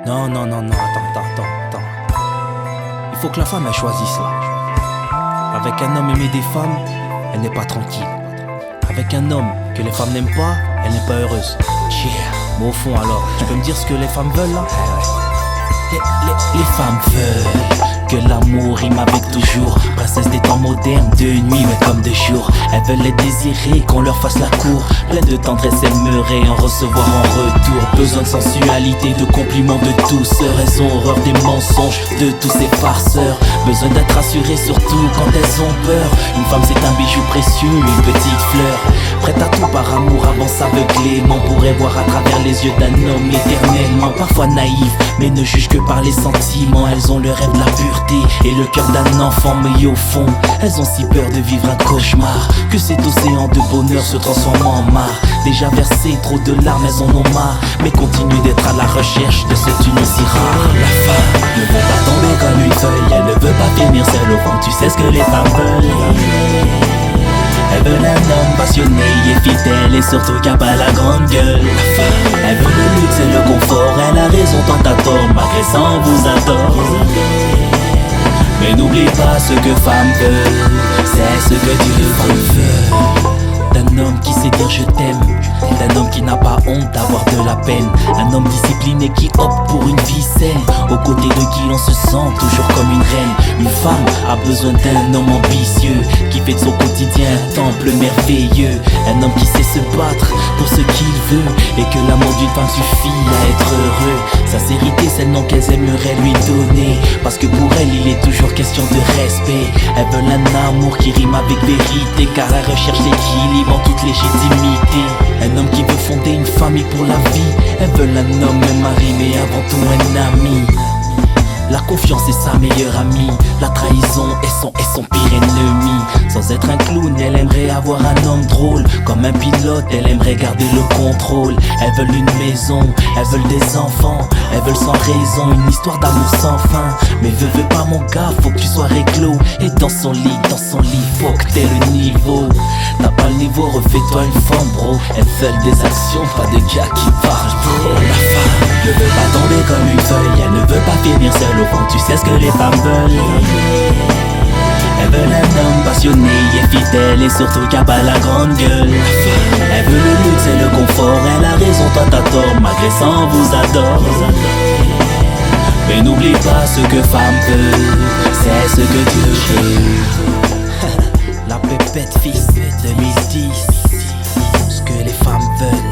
Non, non, non, non, attends. Il faut que la femme elle choisisse là. Avec un homme aimé des femmes, elle n'est pas tranquille. Avec un homme que les femmes n'aiment pas, elle n'est pas heureuse. Yeah. Mais au fond alors, tu peux me dire ce que les femmes veulent là? Les femmes veulent que l'amour rime avec toujours. Princesse des temps modernes, de nuit mais comme de jour. Elles veulent être désirées, qu'on leur fasse la cour. Pleine de tendresse, aimeraient en recevoir en retour. Besoin de sensualité, de compliments de douceur. Elles ont horreur des mensonges, de tous ces farceurs. Besoin d'être rassurées surtout quand elles ont peur. Une femme c'est un bijou précieux, une petite fleur. Prête à tout par amour, avance aveuglément. Pourrait voir à travers les yeux d'un homme éternellement. Parfois naïve, mais ne juge que par les sentiments. Elles ont le rêve de la pureté et le cœur d'un enfant, mais au fond elles ont si peur de vivre un cauchemar que cet océan de bonheur se transforme en mare. Déjà versé trop de larmes, elles en ont marre, mais continuent d'être à la recherche de cette union si rare. La femme ne veut pas tomber comme une feuille, elle ne veut pas finir seule au fond. Tu sais ce que les femmes veulent. Elles veulent un homme passionné et fidèle et surtout qui a pas la grande gueule. Elle veut le luxe et le confort, elle a raison tant à tort, malgré ça on vous adore. Mais n'oublie pas ce que femme veut, c'est ce que Dieu veut. D'un homme qui sait dire je t'aime, d'un homme qui n'a pas honte d'avoir de la peine. Un homme discipliné qui opte pour une vie saine, aux côtés de qui l'on se sent toujours comme une reine. Une femme a besoin d'un homme ambitieux, qui fait de son quotidien un temple merveilleux. Un homme qui sait se battre pour ce qu'il veut, et que l'amour d'une femme suffit à être heureux. Sincérité, c'est le nom qu'elles aimeraient lui donner, parce que pour elles il est toujours question de respect. Elles veulent un amour qui rime avec vérité, car elles recherchent l'équilibre en toute légitimité. Un homme qui veut fonder une famille pour la vie. Elles veulent un homme, un mari, mais avant tout un ami. La confiance est sa meilleure amie, la trahison est son pire ennemi. Sans être un clown, elle aimerait avoir un homme drôle. Comme un pilote, elle aimerait garder le contrôle. Elles veulent une maison, elles veulent des enfants. Elles veulent sans raison une histoire d'amour sans fin. Mais veux pas mon gars, faut que tu sois réglo. Et dans son lit, faut que t'aies le niveau. T'as pas le niveau, refais-toi une femme bro. Elles veulent des actions, pas des gars qui parlent bro. La femme ne veut pas tomber comme une feuille, elle ne veut pas finir seule au fond. Tu sais ce que les femmes veulent. Elles veulent un homme passionné et fidèle et surtout qui a pas la grande gueule. Elle veut le luxe et le confort, elle a raison, toi t'as tort, malgré ça on vous adore. Mais n'oublie pas ce que femme veut, c'est ce que Dieu veut. La pépette fils 2010, ce que les femmes veulent.